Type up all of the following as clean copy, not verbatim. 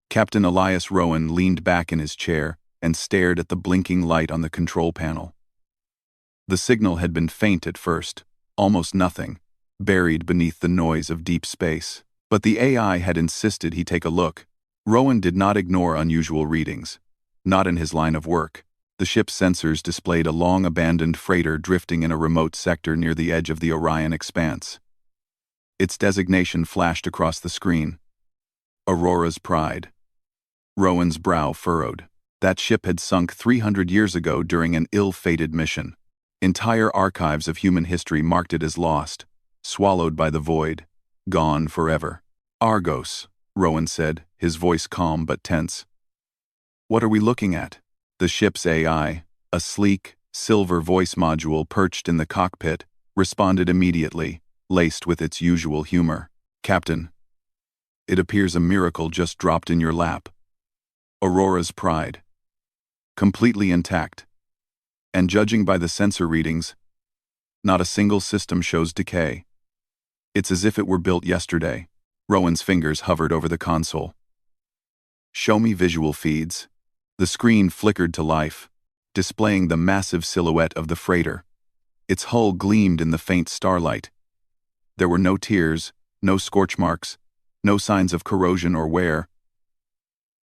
Captain Elias Rowan leaned back in his chair and stared at the blinking light on the control panel. The signal had been faint at first, almost nothing, buried beneath the noise of deep space. But the AI had insisted he take a look. Rowan did not ignore unusual readings. Not in his line of work. The ship's sensors displayed a long-abandoned freighter drifting in a remote sector near the edge of the Orion expanse. Its designation flashed across the screen. Aurora's Pride. Rowan's brow furrowed. That ship had sunk 300 years ago during an ill-fated mission. Entire archives of human history marked it as lost, swallowed by the void, gone forever. Argos, Rowan said, his voice calm but tense. What are we looking at? The ship's AI, a sleek, silver voice module perched in the cockpit, responded immediately, laced with its usual humor. Captain, it appears a miracle just dropped in your lap. Aurora's Pride. Completely intact. And judging by the sensor readings, not a single system shows decay. It's as if it were built yesterday. Rowan's fingers hovered over the console. Show me visual feeds. The screen flickered to life, displaying the massive silhouette of the freighter. Its hull gleamed in the faint starlight. There were no tears, no scorch marks, no signs of corrosion or wear.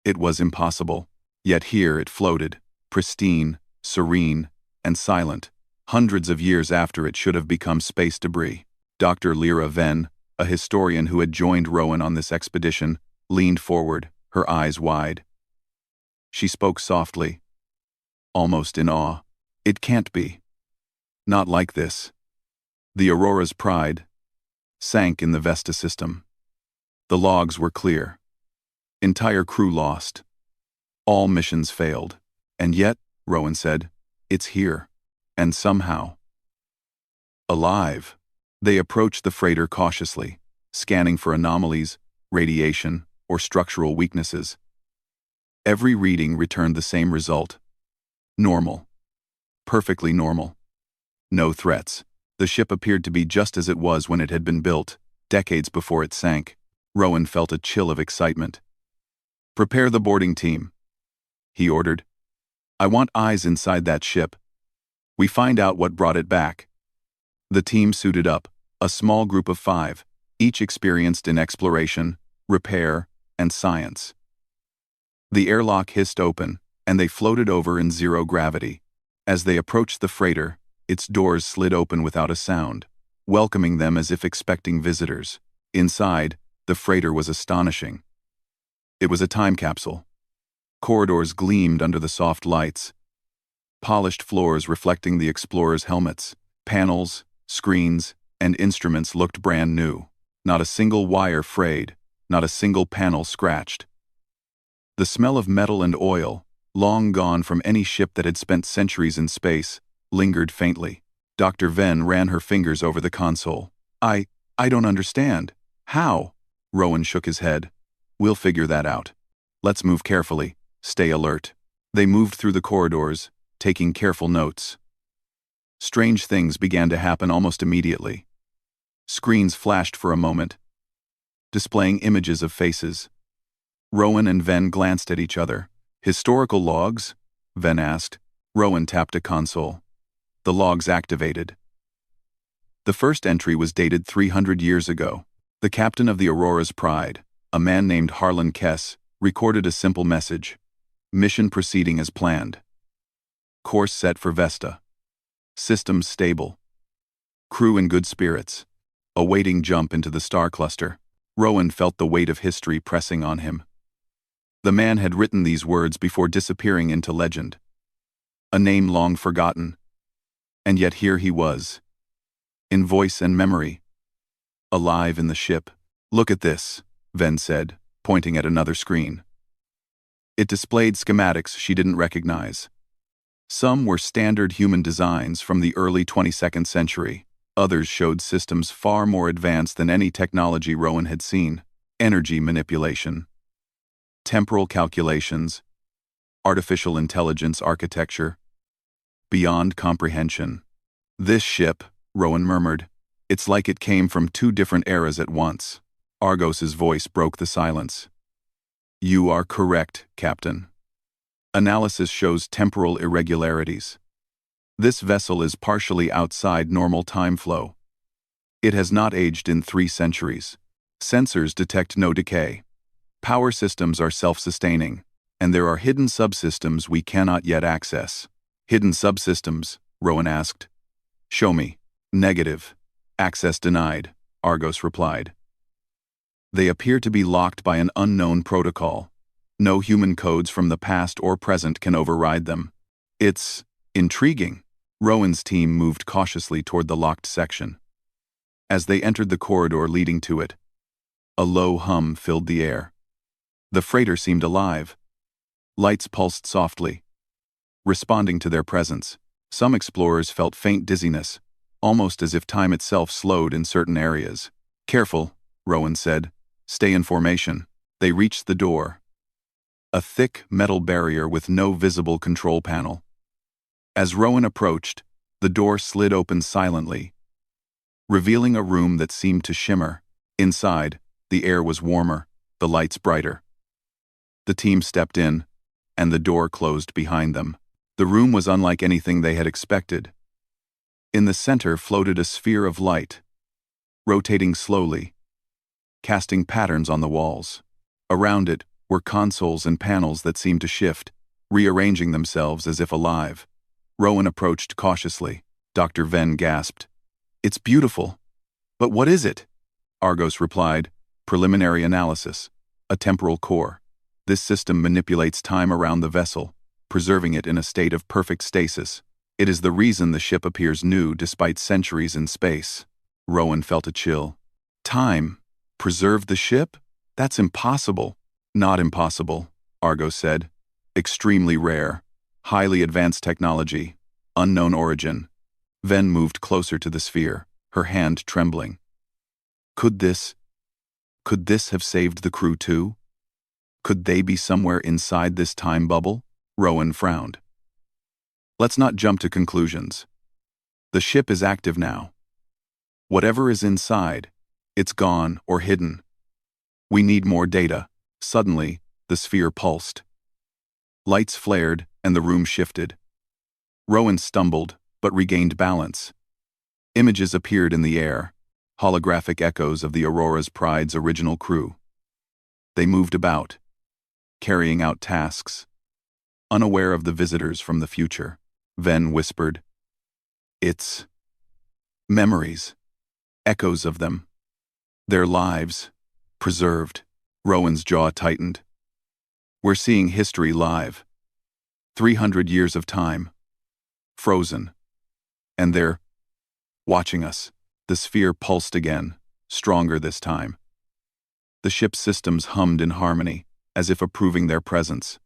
It was impossible. Yet here it floated, pristine, serene, and silent, hundreds of years after it should have become space debris. Dr. Lyra Venn, a historian who had joined Rowan on this expedition, leaned forward, her eyes wide. She spoke softly, almost in awe. It can't be. Not like this. The Aurora's Pride sank in the Vesta system. The logs were clear. Entire crew lost. All missions failed. And yet, Rowan said, it's here. And somehow. Alive. They approached the freighter cautiously, scanning for anomalies, radiation, or structural weaknesses. Every reading returned the same result. Normal. Perfectly normal. No threats. The ship appeared to be just as it was when it had been built, decades before it sank. Rowan felt a chill of excitement. Prepare the boarding team, he ordered. I want eyes inside that ship. We find out what brought it back. The team suited up, a small group of 5, each experienced in exploration, repair, and science. The airlock hissed open, and they floated over in zero gravity. As they approached the freighter, its doors slid open without a sound, welcoming them as if expecting visitors. Inside, the freighter was astonishing. It was a time capsule. Corridors gleamed under the soft lights. Polished floors reflecting the explorers' helmets. Panels, screens, and instruments looked brand new. Not a single wire frayed, not a single panel scratched. The smell of metal and oil, long gone from any ship that had spent centuries in space, lingered faintly. Dr. Venn ran her fingers over the console. I don't understand. How? Rowan shook his head. We'll figure that out. Let's move carefully. Stay alert. They moved through the corridors, taking careful notes. Strange things began to happen almost immediately. Screens flashed for a moment, displaying images of faces. Rowan and Venn glanced at each other. Historical logs? Venn asked. Rowan tapped a console. The logs activated. The first entry was dated 300 years ago. The captain of the Aurora's Pride, a man named Harlan Kess, recorded a simple message. Mission proceeding as planned. Course set for Vesta. Systems stable. Crew in good spirits. Awaiting jump into the star cluster. Rowan felt the weight of history pressing on him. The man had written these words before disappearing into legend. A name long forgotten. And yet here he was. In voice and memory. Alive in the ship. Look at this, Venn said, pointing at another screen. It displayed schematics she didn't recognize. Some were standard human designs from the early 22nd century. Others showed systems far more advanced than any technology Rowan had seen. Energy manipulation. Temporal calculations. Artificial intelligence architecture. Beyond comprehension. This ship, Rowan murmured. It's like it came from 2 different eras at once. Argos's voice broke the silence. You are correct, Captain. Analysis shows temporal irregularities. This vessel is partially outside normal time flow. It has not aged in 3 centuries. Sensors detect no decay. Power systems are self-sustaining, and there are hidden subsystems we cannot yet access. Hidden subsystems? Rowan asked. Show me. Negative. Access denied, Argos replied. They appear to be locked by an unknown protocol. No human codes from the past or present can override them. It's intriguing. Rowan's team moved cautiously toward the locked section. As they entered the corridor leading to it, a low hum filled the air. The freighter seemed alive. Lights pulsed softly, responding to their presence. Some explorers felt faint dizziness, almost as if time itself slowed in certain areas. Careful, Rowan said. Stay in formation. They reached the door. A thick metal barrier with no visible control panel. As Rowan approached, the door slid open silently, revealing a room that seemed to shimmer. Inside, the air was warmer, the lights brighter. The team stepped in, and the door closed behind them. The room was unlike anything they had expected. In the center floated a sphere of light, rotating slowly, casting patterns on the walls. Around it were consoles and panels that seemed to shift, rearranging themselves as if alive. Rowan approached cautiously. Dr. Venn gasped. It's beautiful. But what is it? Argos replied. Preliminary analysis. A temporal core. This system manipulates time around the vessel, preserving it in a state of perfect stasis. It is the reason the ship appears new despite centuries in space. Rowan felt a chill. Time? Preserve the ship? That's impossible. Not impossible, Argos said. Extremely rare. Highly advanced technology. Unknown origin. Venn moved closer to the sphere, her hand trembling. Could this have saved the crew too? Could they be somewhere inside this time bubble? Rowan frowned. Let's not jump to conclusions. The ship is active now. Whatever is inside, it's gone or hidden. We need more data. Suddenly, the sphere pulsed. Lights flared, and the room shifted. Rowan stumbled, but regained balance. Images appeared in the air, holographic echoes of the Aurora's Pride's original crew. They moved about, carrying out tasks, unaware of the visitors from the future. Venn whispered, It's memories, echoes of them. Their lives, preserved. Rowan's jaw tightened. We're seeing history live. 300 years of time. Frozen. And they're watching us. The sphere pulsed again, stronger this time. The ship's systems hummed in harmony, as if approving their presence.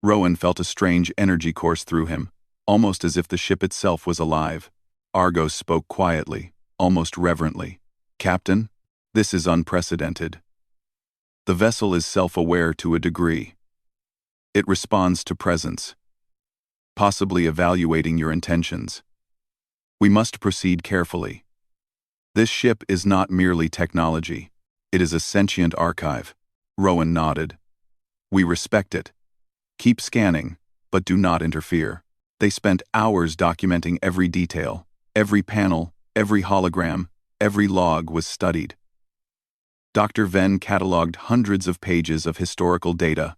Rowan felt a strange energy course through him, almost as if the ship itself was alive. Argos spoke quietly, almost reverently. Captain, this is unprecedented. The vessel is self-aware to a degree. It responds to presence, possibly evaluating your intentions. We must proceed carefully. This ship is not merely technology. It is a sentient archive. Rowan nodded. We respect it. Keep scanning, but do not interfere. They spent hours documenting every detail. Every panel, every hologram, every log was studied. Dr. Venn cataloged hundreds of pages of historical data.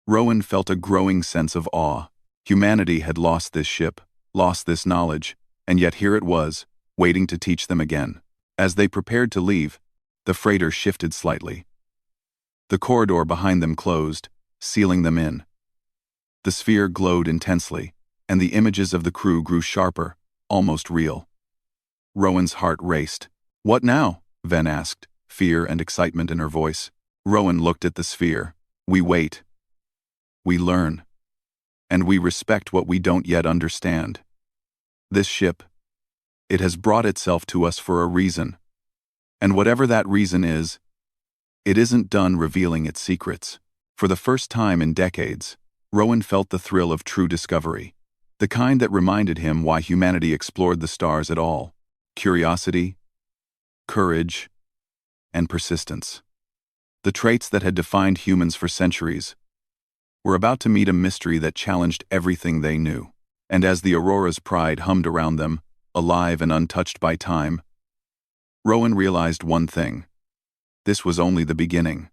Rowan felt a growing sense of awe. Humanity had lost this ship, lost this knowledge, and yet here it was, waiting to teach them again. As they prepared to leave, the freighter shifted slightly. The corridor behind them closed, sealing them in. The sphere glowed intensely, and the images of the crew grew sharper, almost real. Rowan's heart raced. What now? Venn asked, fear and excitement in her voice. Rowan looked at the sphere. We wait. We learn. And we respect what we don't yet understand. This ship, it has brought itself to us for a reason. And whatever that reason is, it isn't done revealing its secrets. For the first time in decades, Rowan felt the thrill of true discovery, the kind that reminded him why humanity explored the stars at all. Curiosity, courage, and persistence. The traits that had defined humans for centuries were about to meet a mystery that challenged everything they knew. And as the Aurora's pride hummed around them, alive and untouched by time, Rowan realized one thing. This was only the beginning.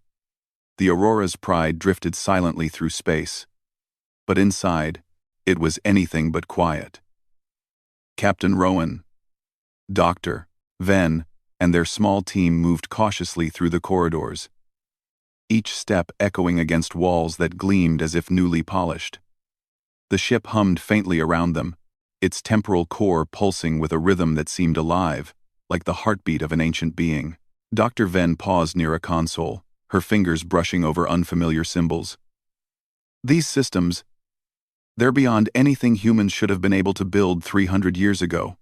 The Aurora's pride drifted silently through space, but inside, it was anything but quiet. Captain Rowan, Dr. Ven, and their small team moved cautiously through the corridors, each step echoing against walls that gleamed as if newly polished. The ship hummed faintly around them, its temporal core pulsing with a rhythm that seemed alive, like the heartbeat of an ancient being. Dr. Ven paused near a console, her fingers brushing over unfamiliar symbols. These systems, they're beyond anything humans should have been able to build 300 years ago,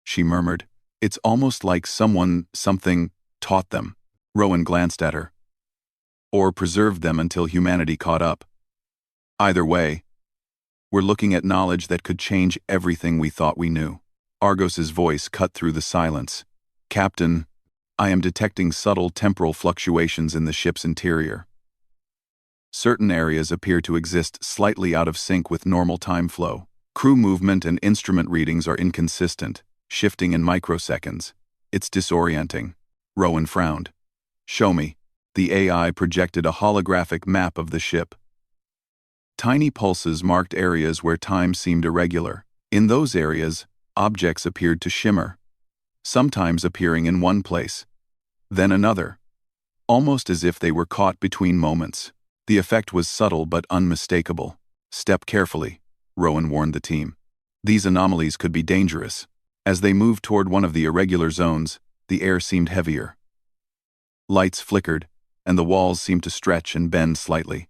she murmured. It's almost like something, taught them. Rowan glanced at her. Or preserved them until humanity caught up. Either way, we're looking at knowledge that could change everything we thought we knew. Argos's voice cut through the silence. Captain, I am detecting subtle temporal fluctuations in the ship's interior. Certain areas appear to exist slightly out of sync with normal time flow. Crew movement and instrument readings are inconsistent, shifting in microseconds. It's disorienting. Rowan frowned. Show me. The AI projected a holographic map of the ship. Tiny pulses marked areas where time seemed irregular. In those areas, objects appeared to shimmer, sometimes appearing in one place, then another, almost as if they were caught between moments. The effect was subtle but unmistakable. Step carefully, Rowan warned the team. These anomalies could be dangerous. As they moved toward one of the irregular zones, the air seemed heavier. Lights flickered, and the walls seemed to stretch and bend slightly.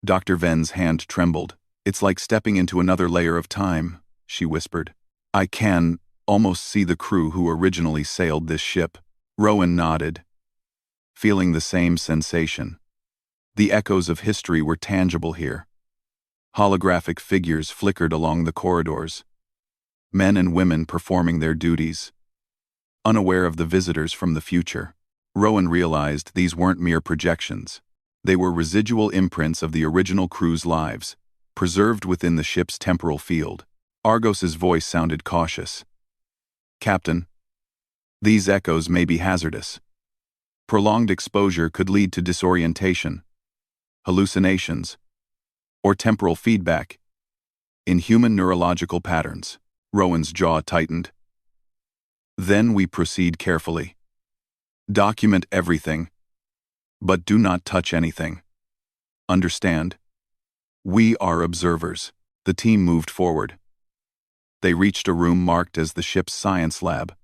Dr. Ven's hand trembled. It's like stepping into another layer of time, she whispered. I can almost see the crew who originally sailed this ship. Rowan nodded, feeling the same sensation. The echoes of history were tangible here. Holographic figures flickered along the corridors, men and women performing their duties, unaware of the visitors from the future. Rowan realized these weren't mere projections. They were residual imprints of the original crew's lives, preserved within the ship's temporal field. Argos's voice sounded cautious. Captain, these echoes may be hazardous. Prolonged exposure could lead to disorientation, hallucinations, or temporal feedback in human neurological patterns. Rowan's jaw tightened. Then we proceed carefully. Document everything, but do not touch anything. Understand? We are observers. The team moved forward. They reached a room marked as the ship's science lab.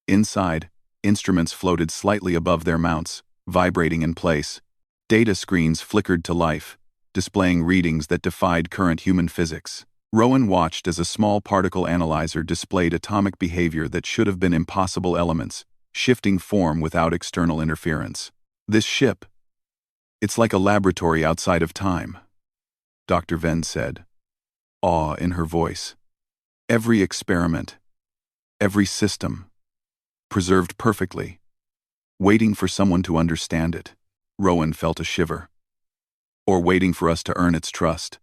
Inside, instruments floated slightly above their mounts, vibrating in place. Data screens flickered to life, displaying readings that defied current human physics. Rowan watched as a small particle analyzer displayed atomic behavior that should have been impossible elements, shifting form without external interference. This ship, it's like a laboratory outside of time, Dr. Ven said, awe in her voice. Every experiment, every system, preserved perfectly, waiting for someone to understand it. Rowan felt a shiver. Or waiting for us to earn its trust.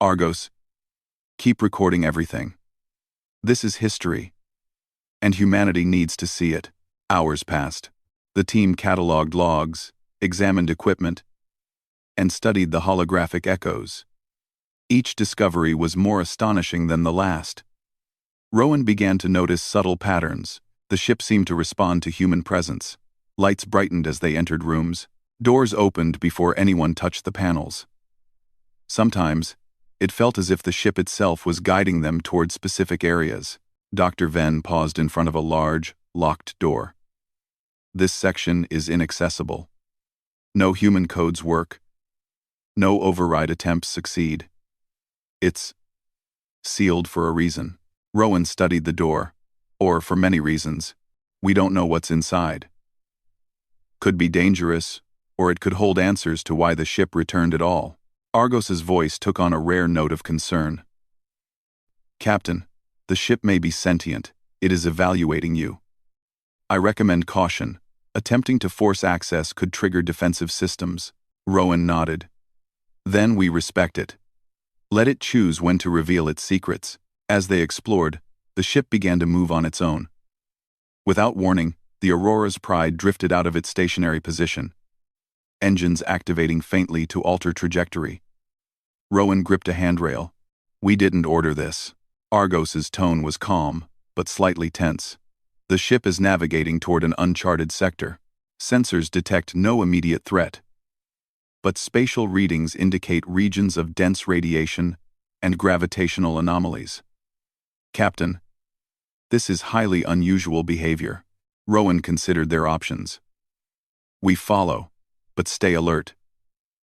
Argos, keep recording everything. This is history, and humanity needs to see it. Hours passed. The team cataloged logs, examined equipment, and studied the holographic echoes. Each discovery was more astonishing than the last. Rowan began to notice subtle patterns. The ship seemed to respond to human presence. Lights brightened as they entered rooms. Doors opened before anyone touched the panels. Sometimes, it felt as if the ship itself was guiding them toward specific areas. Dr. Ven paused in front of a large, locked door. This section is inaccessible. No human codes work. No override attempts succeed. It's sealed for a reason. Rowan studied the door, or for many reasons. We don't know what's inside. Could be dangerous, or it could hold answers to why the ship returned at all. Argos's voice took on a rare note of concern. Captain, the ship may be sentient. It is evaluating you. I recommend caution. Attempting to force access could trigger defensive systems. Rowan nodded. Then we respect it. Let it choose when to reveal its secrets. As they explored, the ship began to move on its own. Without warning, the Aurora's pride drifted out of its stationary position, engines activating faintly to alter trajectory. Rowan gripped a handrail. We didn't order this. Argos's tone was calm, but slightly tense. The ship is navigating toward an uncharted sector. Sensors detect no immediate threat, but spatial readings indicate regions of dense radiation and gravitational anomalies. Captain, this is highly unusual behavior. Rowan considered their options. We follow, but stay alert.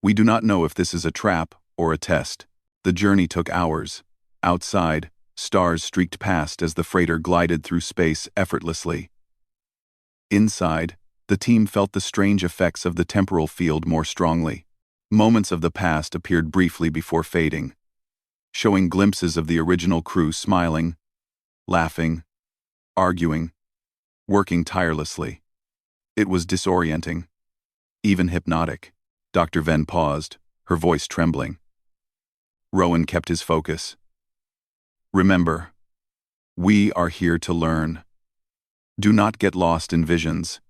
We do not know if this is a trap or a test. The journey took hours. Outside, stars streaked past as the freighter glided through space effortlessly. Inside, the team felt the strange effects of the temporal field more strongly. Moments of the past appeared briefly before fading, showing glimpses of the original crew smiling, laughing, arguing, working tirelessly. It was disorienting, even hypnotic. Dr. Venn paused, her voice trembling. Rowan kept his focus. Remember, we are here to learn. Do not get lost in visions.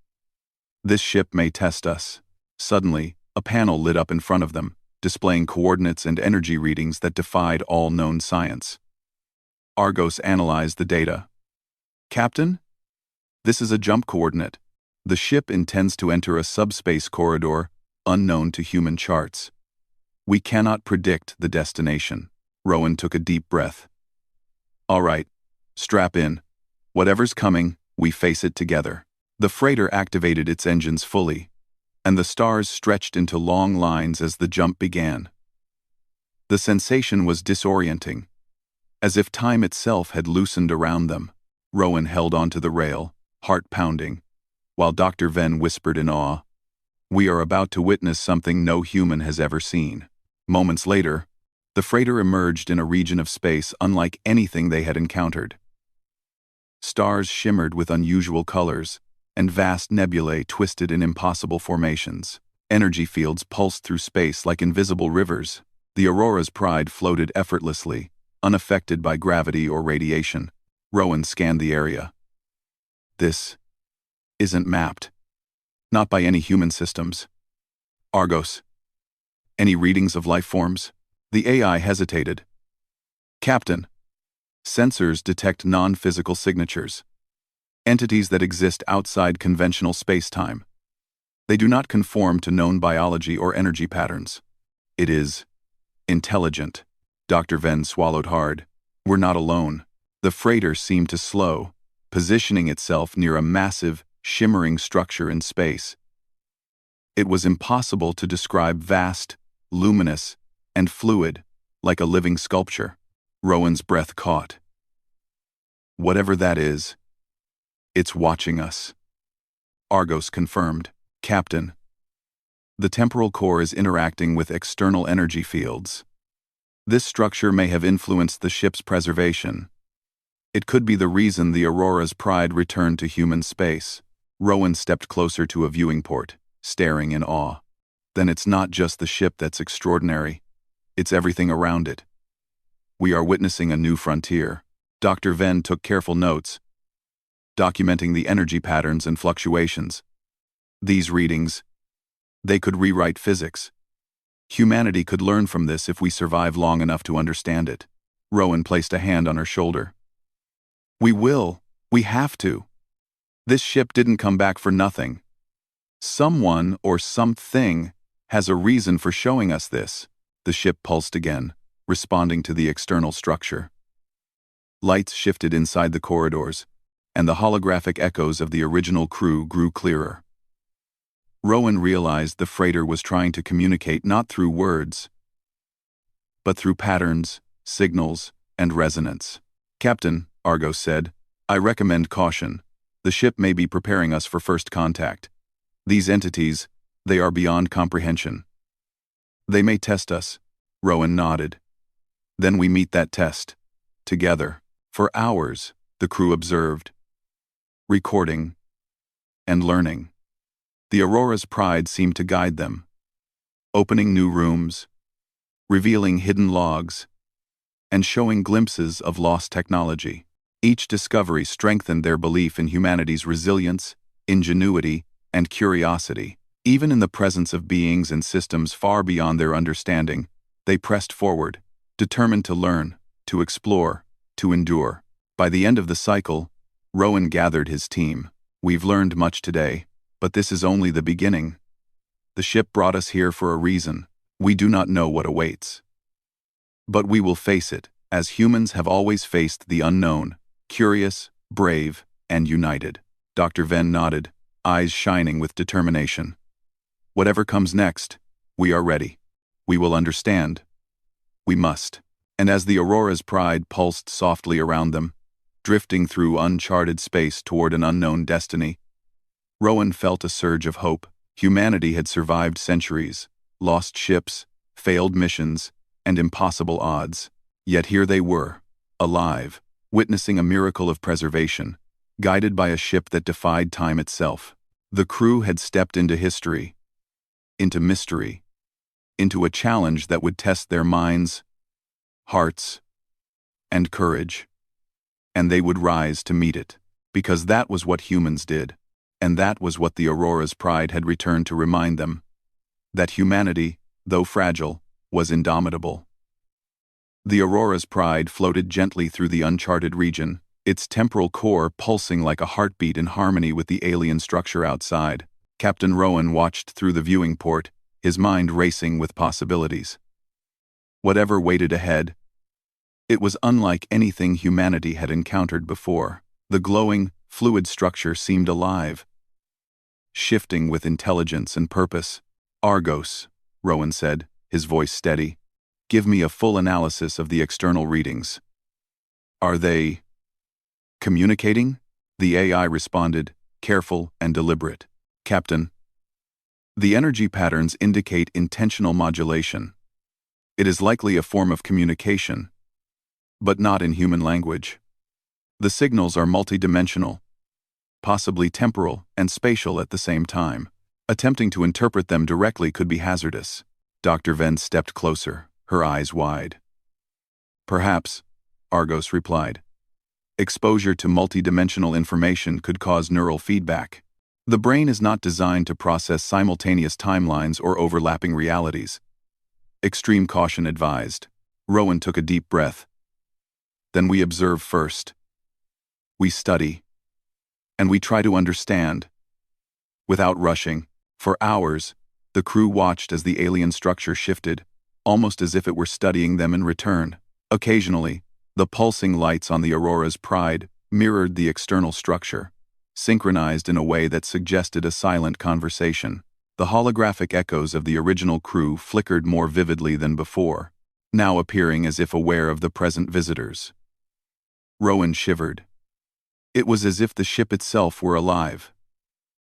This ship may test us. Suddenly, a panel lit up in front of them, displaying coordinates and energy readings that defied all known science. Argos analyzed the data. Captain? This is a jump coordinate. The ship intends to enter a subspace corridor unknown to human charts. We cannot predict the destination. Rowan took a deep breath. All right, strap in. Whatever's coming, we face it together. The freighter activated its engines fully, and the stars stretched into long lines as the jump began. The sensation was disorienting, as if time itself had loosened around them. Rowan held onto the rail, heart pounding, while Dr. Venn whispered in awe, "We are about to witness something no human has ever seen." Moments later, the freighter emerged in a region of space unlike anything they had encountered. Stars shimmered with unusual colors, and vast nebulae twisted in impossible formations. Energy fields pulsed through space like invisible rivers. The Aurora's pride floated effortlessly, unaffected by gravity or radiation. Rowan scanned the area. This isn't mapped. Not by any human systems. Argos. Any readings of life forms? The AI hesitated. Captain. Sensors detect non-physical signatures. Entities that exist outside conventional space-time. They do not conform to known biology or energy patterns. It is intelligent. Dr. Venn swallowed hard. We're not alone. The freighter seemed to slow, positioning itself near a massive, shimmering structure in space. It was impossible to describe vast, luminous, and fluid, like a living sculpture. Rowan's breath caught. Whatever that is, it's watching us. Argos confirmed. Captain. The temporal core is interacting with external energy fields. This structure may have influenced the ship's preservation. It could be the reason the Aurora's pride returned to human space. Rowan stepped closer to a viewing port, staring in awe. Then it's not just the ship that's extraordinary. It's everything around it. We are witnessing a new frontier. Dr. Venn took careful notes, documenting the energy patterns and fluctuations. These readings, they could rewrite physics. Humanity could learn from this if we survive long enough to understand it. Rowan placed a hand on her shoulder. We will. We have to. This ship didn't come back for nothing. Someone or something has a reason for showing us this. The ship pulsed again, responding to the external structure. Lights shifted inside the corridors, and the holographic echoes of the original crew grew clearer. Rowan realized the freighter was trying to communicate not through words, but through patterns, signals, and resonance. Captain, Argos said, I recommend caution. The ship may be preparing us for first contact. These entities, they are beyond comprehension. They may test us. Rowan nodded. Then we meet that test. Together. For hours, the crew observed, recording, and learning. The Aurora's pride seemed to guide them, opening new rooms, revealing hidden logs, and showing glimpses of lost technology. Each discovery strengthened their belief in humanity's resilience, ingenuity, and curiosity. Even in the presence of beings and systems far beyond their understanding, they pressed forward, determined to learn, to explore, to endure. By the end of the cycle, Rowan gathered his team. "We've learned much today, but this is only the beginning. The ship brought us here for a reason. We do not know what awaits. But we will face it, as humans have always faced the unknown, curious, brave, and united." Dr. Venn nodded, eyes shining with determination. "Whatever comes next, we are ready. We will understand. We must." And as the Aurora's pride pulsed softly around them, drifting through uncharted space toward an unknown destiny, Rowan felt a surge of hope. Humanity had survived centuries, lost ships, failed missions, and impossible odds. Yet here they were, alive, witnessing a miracle of preservation, guided by a ship that defied time itself. The crew had stepped into history, into mystery, into a challenge that would test their minds, hearts, and courage. And they would rise to meet it, because that was what humans did, and that was what the Aurora's pride had returned to remind them, that humanity, though fragile, was indomitable. The Aurora's pride floated gently through the uncharted region, its temporal core pulsing like a heartbeat in harmony with the alien structure outside. Captain Rowan watched through the viewing port, his mind racing with possibilities. Whatever waited ahead, it was unlike anything humanity had encountered before. The glowing, fluid structure seemed alive, shifting with intelligence and purpose. "Argos," Rowan said, his voice steady. "Give me a full analysis of the external readings." "Are they communicating?" The AI responded, careful and deliberate. "Captain, the energy patterns indicate intentional modulation. It is likely a form of communication, but not in human language. The signals are multidimensional, possibly temporal and spatial at the same time. Attempting to interpret them directly could be hazardous." Dr. Venn stepped closer, her eyes wide. "Perhaps," Argos replied. "Exposure to multidimensional information could cause neural feedback. The brain is not designed to process simultaneous timelines or overlapping realities. Extreme caution advised." Rowan took a deep breath. "Then we observe first. We study. And we try to understand. Without rushing." For hours, the crew watched as the alien structure shifted, almost as if it were studying them in return. Occasionally, the pulsing lights on the Aurora's pride mirrored the external structure, synchronized in a way that suggested a silent conversation. The holographic echoes of the original crew flickered more vividly than before, now appearing as if aware of the present visitors. Rowan shivered. It was as if the ship itself were alive,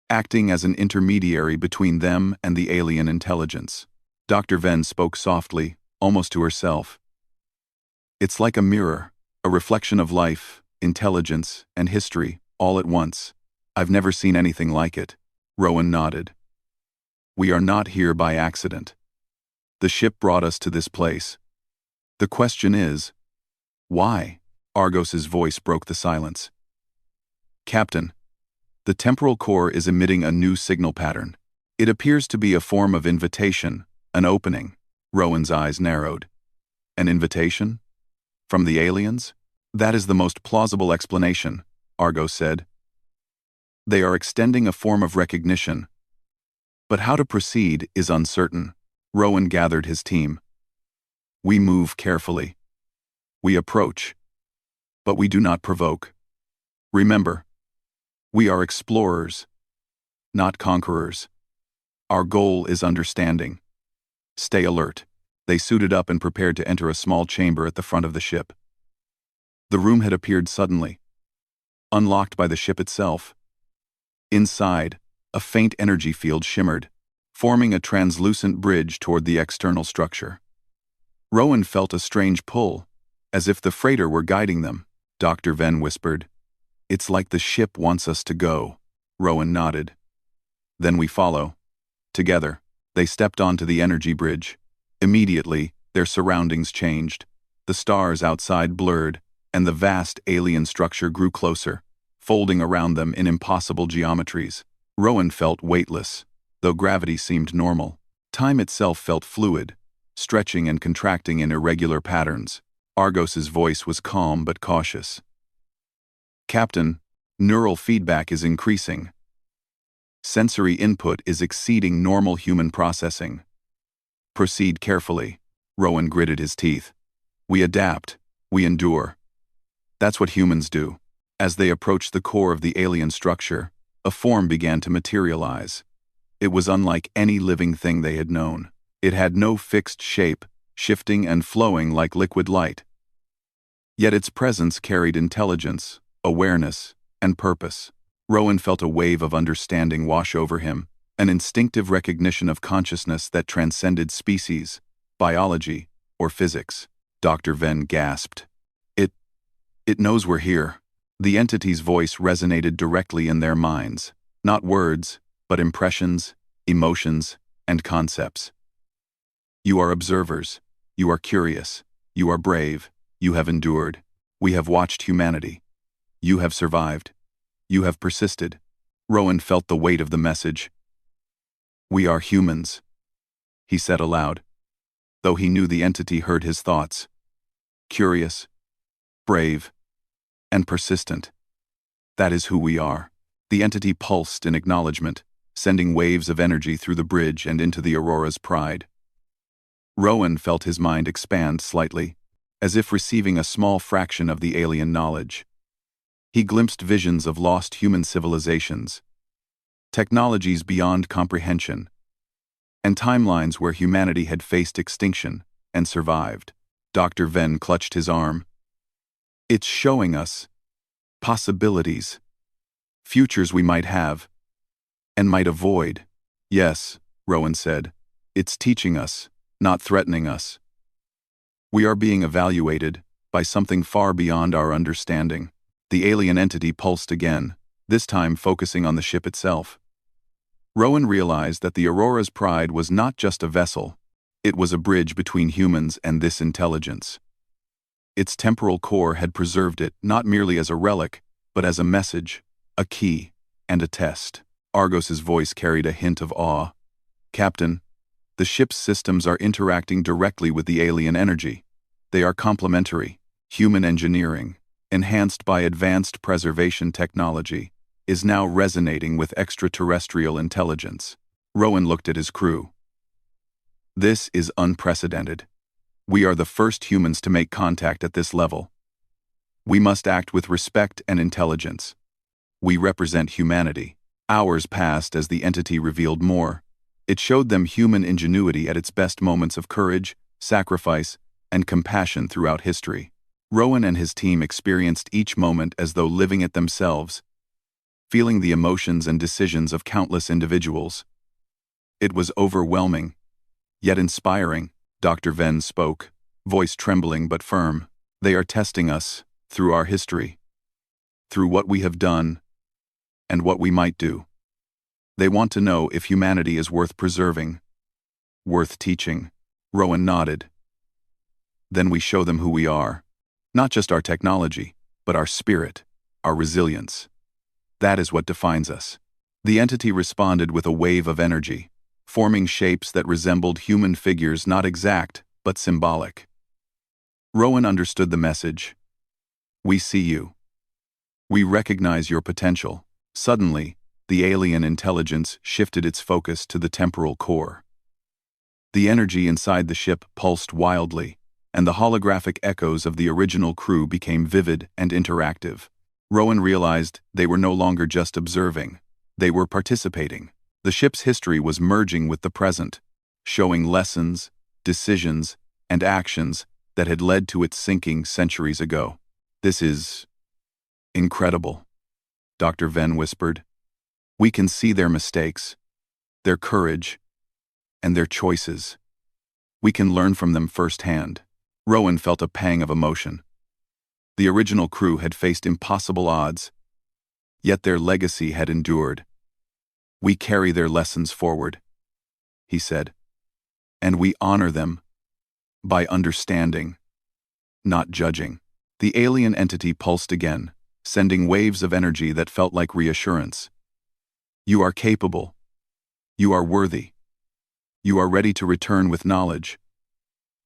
acting as an intermediary between them and the alien intelligence. Dr. Venn spoke softly, almost to herself. "It's like a mirror, a reflection of life, intelligence, and history, all at once. I've never seen anything like it." Rowan nodded. "We are not here by accident. The ship brought us to this place. The question is, why?" Argos's voice broke the silence. "Captain, the temporal core is emitting a new signal pattern. It appears to be a form of invitation, an opening." Rowan's eyes narrowed. "An invitation? From the aliens?" "That is the most plausible explanation," Argos said. "They are extending a form of recognition. But how to proceed is uncertain." Rowan gathered his team. "We move carefully. We approach. But we do not provoke. Remember, we are explorers, not conquerors. Our goal is understanding. Stay alert." They suited up and prepared to enter a small chamber at the front of the ship. The room had appeared suddenly, unlocked by the ship itself. Inside, a faint energy field shimmered, forming a translucent bridge toward the external structure. Rowan felt a strange pull, as if the freighter were guiding them. Dr. Venn whispered, "It's like the ship wants us to go." Rowan nodded. Then we follow. Together, they stepped onto the energy bridge. Immediately, their surroundings changed. The stars outside blurred, and the vast alien structure grew closer, folding around them in impossible geometries. Rowan felt weightless, though gravity seemed normal. Time itself felt fluid, stretching and contracting in irregular patterns. Argos's voice was calm but cautious. "Captain, neural feedback is increasing. Sensory input is exceeding normal human processing. Proceed carefully." Rowan gritted his teeth. "We adapt, we endure. That's what humans do." As they approached the core of the alien structure, a form began to materialize. It was unlike any living thing they had known. It had no fixed shape, shifting and flowing like liquid light. Yet its presence carried intelligence, awareness, and purpose. Rowan felt a wave of understanding wash over him, an instinctive recognition of consciousness that transcended species, biology, or physics. Dr. Venn gasped. It knows we're here." The entity's voice resonated directly in their minds, not words, but impressions, emotions, and concepts. "You are observers. You are curious. You are brave. You have endured. We have watched humanity. You have survived. You have persisted." Rowan felt the weight of the message. "We are humans," he said aloud, though he knew the entity heard his thoughts. "Curious, brave, and persistent. That is who we are." The entity pulsed in acknowledgement, sending waves of energy through the bridge and into the Aurora's pride. Rowan felt his mind expand slightly, as if receiving a small fraction of the alien knowledge. He glimpsed visions of lost human civilizations, technologies beyond comprehension, and timelines where humanity had faced extinction and survived. Dr. Venn clutched his arm. "It's showing us possibilities, futures we might have, and might avoid." "Yes," Rowan said. "It's teaching us, not threatening us. We are being evaluated by something far beyond our understanding." The alien entity pulsed again, this time focusing on the ship itself. Rowan realized that the Aurora's pride was not just a vessel, it was a bridge between humans and this intelligence. Its temporal core had preserved it not merely as a relic, but as a message, a key, and a test. Argos's voice carried a hint of awe. "Captain, the ship's systems are interacting directly with the alien energy. They are complementary. Human engineering, enhanced by advanced preservation technology, is now resonating with extraterrestrial intelligence." Rowan looked at his crew. "This is unprecedented. We are the first humans to make contact at this level. We must act with respect and intelligence. We represent humanity." Hours passed as the entity revealed more. It showed them human ingenuity at its best, moments of courage, sacrifice, and compassion throughout history. Rowan and his team experienced each moment as though living it themselves, feeling the emotions and decisions of countless individuals. It was overwhelming, yet inspiring. Dr. Venn spoke, voice trembling but firm. "They are testing us through our history, through what we have done, and what we might do. They want to know if humanity is worth preserving, worth teaching." Rowan nodded. "Then we show them who we are. Not just our technology, but our spirit, our resilience. That is what defines us." The entity responded with a wave of energy, forming shapes that resembled human figures, not exact, but symbolic. Rowan understood the message. "We see you. We recognize your potential." Suddenly, the alien intelligence shifted its focus to the temporal core. The energy inside the ship pulsed wildly, and the holographic echoes of the original crew became vivid and interactive. Rowan realized they were no longer just observing, they were participating. The ship's history was merging with the present, showing lessons, decisions, and actions that had led to its sinking centuries ago. "This is incredible," Dr. Venn whispered. "We can see their mistakes, their courage, and their choices. We can learn from them firsthand." Rowan felt a pang of emotion. The original crew had faced impossible odds, yet their legacy had endured. We carry their lessons forward, he said, and we honor them by understanding, not judging. The alien entity pulsed again, sending waves of energy that felt like reassurance. You are capable. You are worthy. You are ready to return with knowledge.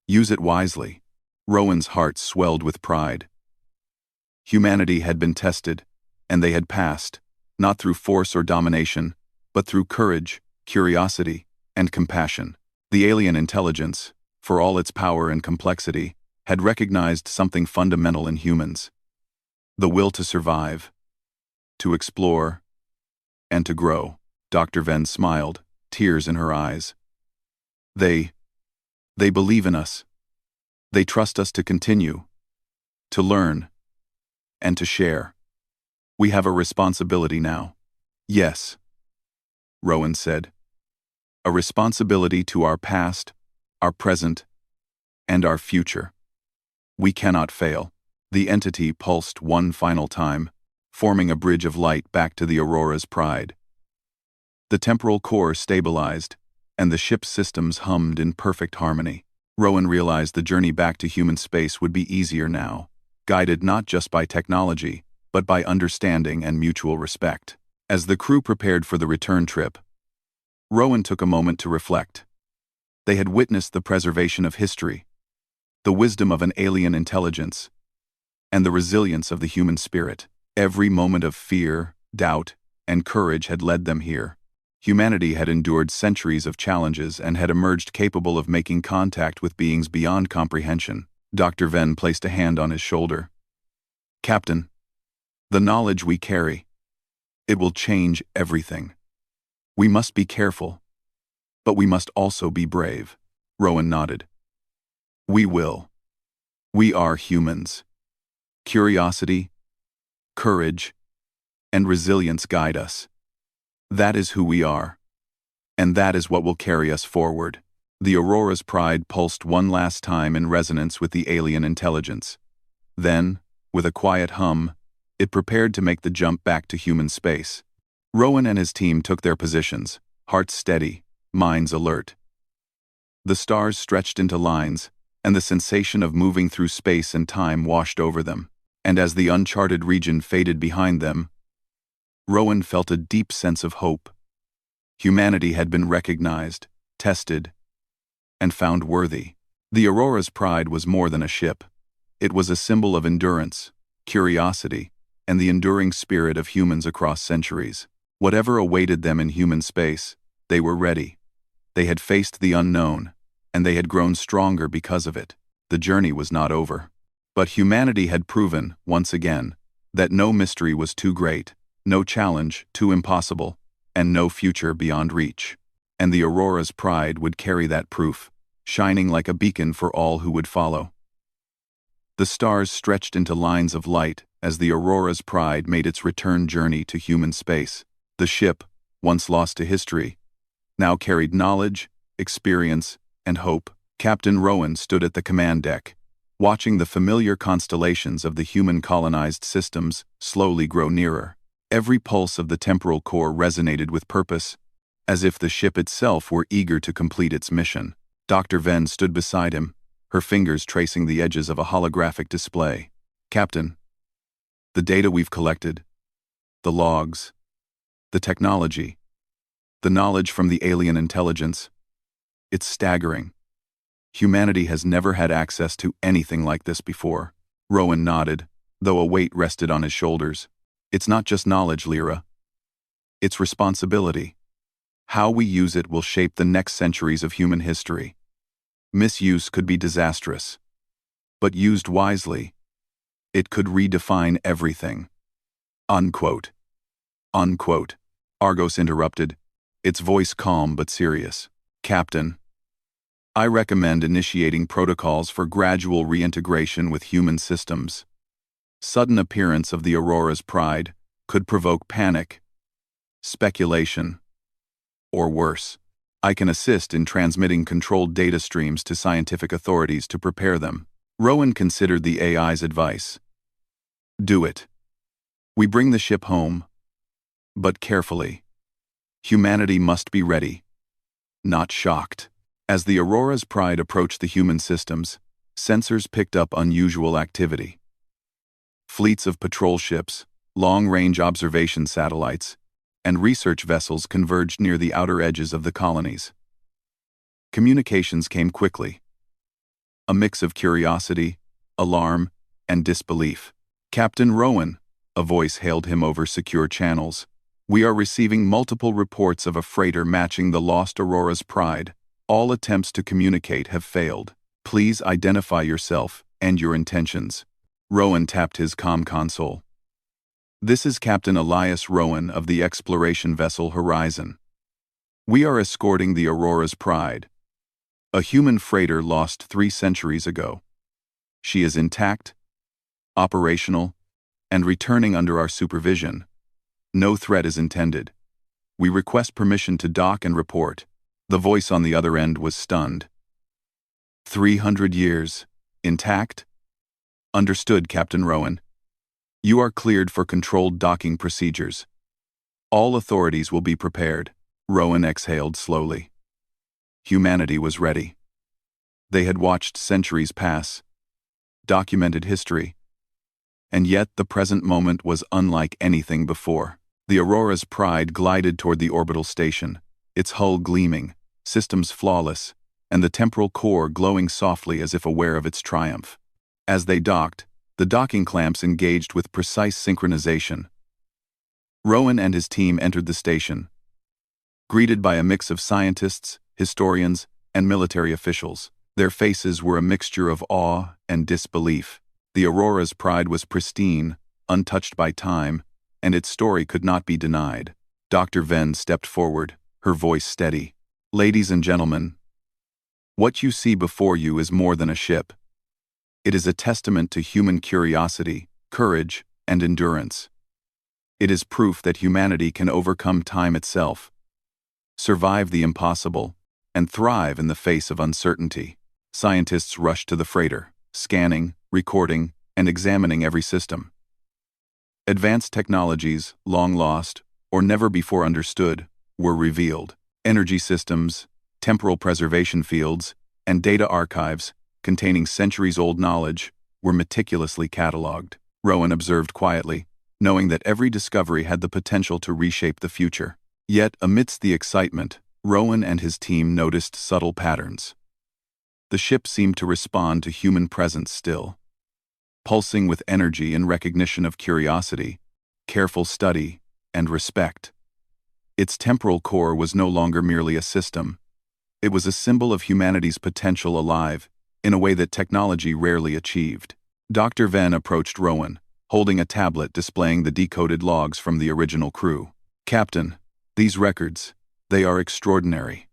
Use it wisely. Rowan's heart swelled with pride. Humanity had been tested, and they had passed, not through force or domination, but through courage, curiosity, and compassion. The alien intelligence, for all its power and complexity, had recognized something fundamental in humans: the will to survive, to explore, and to grow. Dr. Venn smiled, tears in her eyes. They believe in us. They trust us to continue, to learn, and to share. We have a responsibility now. Yes, Rowan said. A responsibility to our past, our present, and our future. We cannot fail. The entity pulsed one final time, forming a bridge of light back to the Aurora's pride. The temporal core stabilized, and the ship's systems hummed in perfect harmony. Rowan realized the journey back to human space would be easier now, guided not just by technology, but by understanding and mutual respect. As the crew prepared for the return trip, Rowan took a moment to reflect. They had witnessed the preservation of history, the wisdom of an alien intelligence, and the resilience of the human spirit. Every moment of fear, doubt, and courage had led them here. Humanity had endured centuries of challenges and had emerged capable of making contact with beings beyond comprehension. Dr. Venn placed a hand on his shoulder. Captain, the knowledge we carry, it will change everything. We must be careful, but we must also be brave. Rowan nodded. We will. We are humans. Curiosity, courage, and resilience guide us. That is who we are, and that is what will carry us forward. The Aurora's pride pulsed one last time in resonance with the alien intelligence. Then, with a quiet hum, it prepared to make the jump back to human space. Rowan and his team took their positions, hearts steady, minds alert. The stars stretched into lines, and the sensation of moving through space and time washed over them. And as the uncharted region faded behind them, Rowan felt a deep sense of hope. Humanity had been recognized, tested, and found worthy. The Aurora's pride was more than a ship. It was a symbol of endurance, curiosity, and the enduring spirit of humans across centuries. Whatever awaited them in human space, they were ready. They had faced the unknown, and they had grown stronger because of it. The journey was not over. But humanity had proven, once again, that no mystery was too great, no challenge too impossible, and no future beyond reach. And the Aurora's pride would carry that proof, shining like a beacon for all who would follow. The stars stretched into lines of light as the Aurora's pride made its return journey to human space. The ship, once lost to history, now carried knowledge, experience, and hope. Captain Rowan stood at the command deck, watching the familiar constellations of the human-colonized systems slowly grow nearer. Every pulse of the temporal core resonated with purpose, as if the ship itself were eager to complete its mission. Dr. Venn stood beside him, her fingers tracing the edges of a holographic display. Captain, the data we've collected, the logs, the technology, the knowledge from the alien intelligence, it's staggering. Humanity has never had access to anything like this before. Rowan nodded, though a weight rested on his shoulders. It's not just knowledge, Lyra. It's responsibility. How we use it will shape the next centuries of human history. Misuse could be disastrous, but used wisely, it could redefine everything. Unquote. Unquote. Argos interrupted, its voice calm but serious. Captain, I recommend initiating protocols for gradual reintegration with human systems. Sudden appearance of the Aurora's pride could provoke panic, speculation, or worse. I can assist in transmitting controlled data streams to scientific authorities to prepare them. Rowan considered the AI's advice. Do it. We bring the ship home, but carefully. Humanity must be ready, not shocked. As the Aurora's pride approached the human systems, sensors picked up unusual activity. Fleets of patrol ships, long-range observation satellites, and research vessels converged near the outer edges of the colonies. Communications came quickly. A mix of curiosity, alarm, and disbelief. "Captain Rowan," a voice hailed him over secure channels. "We are receiving multiple reports of a freighter matching the lost Aurora's pride. All attempts to communicate have failed. Please identify yourself and your intentions." Rowan tapped his comm console. "This is Captain Elias Rowan of the exploration vessel Horizon. We are escorting the Aurora's pride, a human freighter lost 3 centuries ago. She is intact, operational, and returning under our supervision. No threat is intended. We request permission to dock and report." The voice on the other end was stunned. 300 years. Intact? Understood, Captain Rowan. You are cleared for controlled docking procedures. All authorities will be prepared. Rowan exhaled slowly. Humanity was ready. They had watched centuries pass, documented history, and yet the present moment was unlike anything before. The Aurora's pride glided toward the orbital station, its hull gleaming, systems flawless, and the temporal core glowing softly as if aware of its triumph. As they docked, the docking clamps engaged with precise synchronization. Rowan and his team entered the station, greeted by a mix of scientists, historians, and military officials. Their faces were a mixture of awe and disbelief. The Aurora's pride was pristine, untouched by time, and its story could not be denied. Dr. Venn stepped forward, her voice steady. "Ladies and gentlemen, what you see before you is more than a ship. It is a testament to human curiosity, courage, and endurance. It is proof that humanity can overcome time itself, survive the impossible, and thrive in the face of uncertainty." Scientists rushed to the freighter, scanning, recording, and examining every system. Advanced technologies, long lost, or never before understood, were revealed. Energy systems, temporal preservation fields, and data archives, containing centuries-old knowledge, were meticulously catalogued. Rowan observed quietly, knowing that every discovery had the potential to reshape the future. Yet, amidst the excitement, Rowan and his team noticed subtle patterns. The ship seemed to respond to human presence still, pulsing with energy in recognition of curiosity, careful study, and respect. Its temporal core was no longer merely a system. It was a symbol of humanity's potential alive, in a way that technology rarely achieved. Dr. Venn approached Rowan, holding a tablet displaying the decoded logs from the original crew. "Captain, these records, they are extraordinary.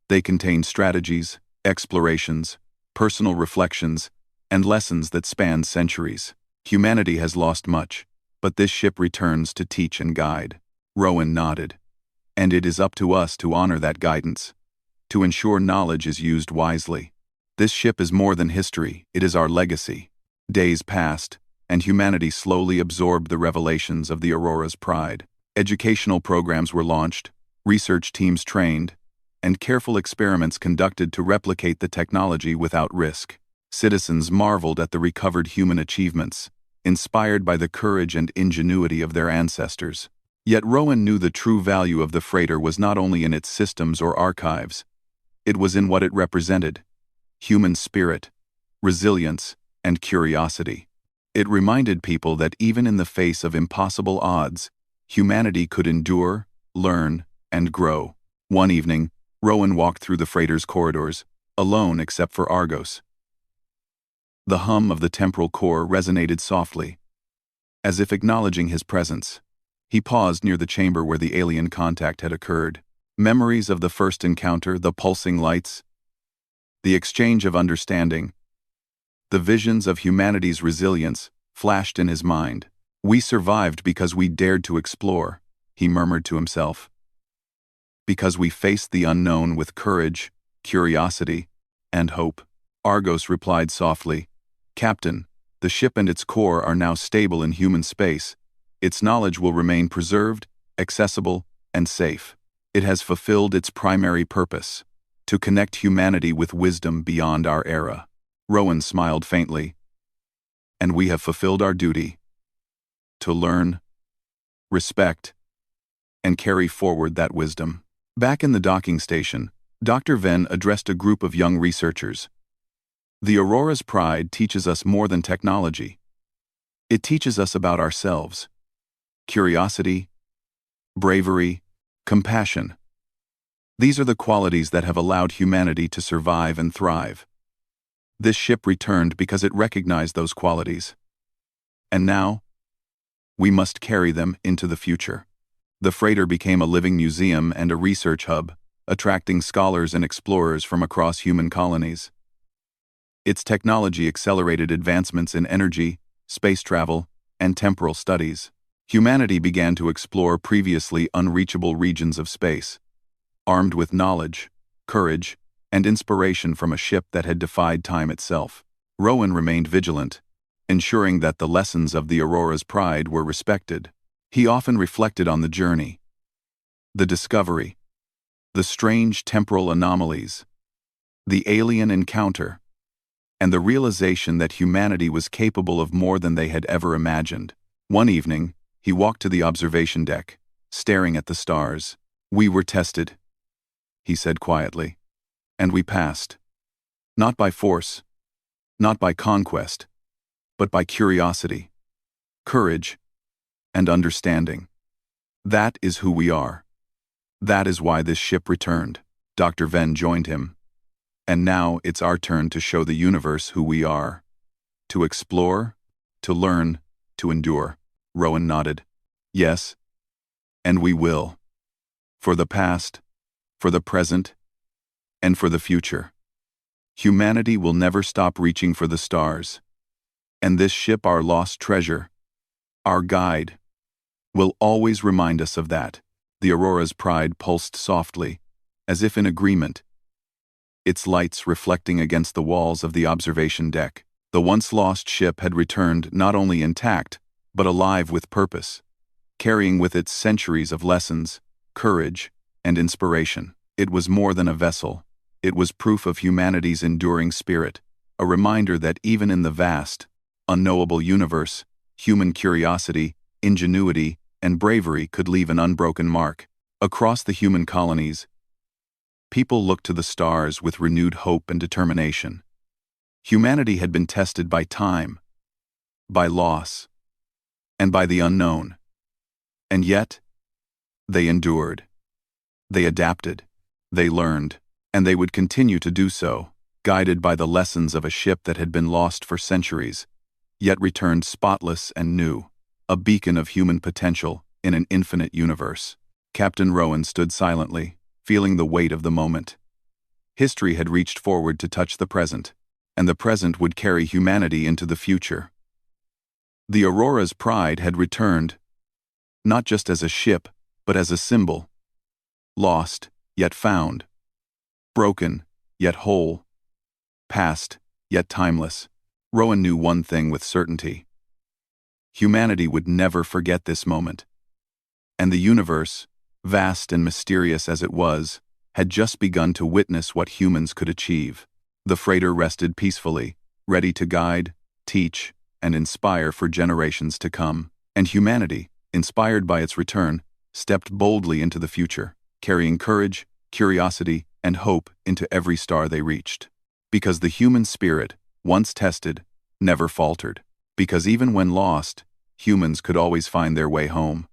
They contain strategies, explorations, personal reflections, and lessons that span centuries. Humanity has lost much, but this ship returns to teach and guide." Rowan nodded. "And it is up to us to honor that guidance, to ensure knowledge is used wisely. This ship is more than history, it is our legacy." Days passed, and humanity slowly absorbed the revelations of the Aurora's pride. Educational programs were launched, research teams trained, and careful experiments conducted to replicate the technology without risk. Citizens marveled at the recovered human achievements, inspired by the courage and ingenuity of their ancestors. Yet Rowan knew the true value of the freighter was not only in its systems or archives, it was in what it represented: human spirit, resilience, and curiosity. It reminded people that even in the face of impossible odds, humanity could endure, learn, and grow. One evening, Rowan walked through the freighter's corridors, alone except for Argos. The hum of the temporal core resonated softly, as if acknowledging his presence. He paused near the chamber where the alien contact had occurred. Memories of the first encounter, the pulsing lights, the exchange of understanding, the visions of humanity's resilience flashed in his mind. "We survived because we dared to explore," he murmured to himself. "Because we faced the unknown with courage, curiosity, and hope." Argos replied softly, "Captain, the ship and its core are now stable in human space. Its knowledge will remain preserved, accessible, and safe." It has fulfilled its primary purpose, to connect humanity with wisdom beyond our era. Rowan smiled faintly. And we have fulfilled our duty to learn, respect, and carry forward that wisdom. Back in the docking station, Dr. Venn addressed a group of young researchers. The Aurora's pride teaches us more than technology. It teaches us about ourselves. Curiosity, bravery, compassion. These are the qualities that have allowed humanity to survive and thrive. This ship returned because it recognized those qualities. And now, we must carry them into the future. The freighter became a living museum and a research hub, attracting scholars and explorers from across human colonies. Its technology accelerated advancements in energy, space travel, and temporal studies. Humanity began to explore previously unreachable regions of space, armed with knowledge, courage, and inspiration from a ship that had defied time itself. Rowan remained vigilant, ensuring that the lessons of the Aurora's pride were respected. He often reflected on the journey, the discovery, the strange temporal anomalies, the alien encounter, and the realization that humanity was capable of more than they had ever imagined. One evening, he walked to the observation deck, staring at the stars. "We were tested," he said quietly, "and we passed. Not by force, not by conquest, but by curiosity, courage, and understanding. That is who we are. That is why this ship returned." Dr. Venn joined him. "And now it's our turn to show the universe who we are. To explore, to learn, to endure." Rowan nodded. "Yes, and we will. For the past, for the present, and for the future. Humanity will never stop reaching for the stars. And this ship, our lost treasure, our guide, will always remind us of that." The Aurora's pride pulsed softly, as if in agreement, its lights reflecting against the walls of the observation deck. The once lost ship had returned not only intact, but alive with purpose, carrying with it centuries of lessons, courage, and inspiration. It was more than a vessel. It was proof of humanity's enduring spirit, a reminder that even in the vast, unknowable universe, human curiosity, ingenuity, and bravery could leave an unbroken mark. Across the human colonies, people looked to the stars with renewed hope and determination. Humanity had been tested by time, by loss, and by the unknown. And yet, they endured. They adapted. They learned. And they would continue to do so, guided by the lessons of a ship that had been lost for centuries, yet returned spotless and new, a beacon of human potential in an infinite universe. Captain Rowan stood silently, feeling the weight of the moment. History had reached forward to touch the present, and the present would carry humanity into the future. The Aurora's pride had returned, not just as a ship, but as a symbol. Lost, yet found. Broken, yet whole. Past, yet timeless. Rowan knew one thing with certainty. Humanity would never forget this moment. And the universe, vast and mysterious as it was, had just begun to witness what humans could achieve. The freighter rested peacefully, ready to guide, teach, and inspire for generations to come. And humanity, inspired by its return, stepped boldly into the future, carrying courage, curiosity, and hope into every star they reached. Because the human spirit, once tested, never faltered. Because even when lost, humans could always find their way home.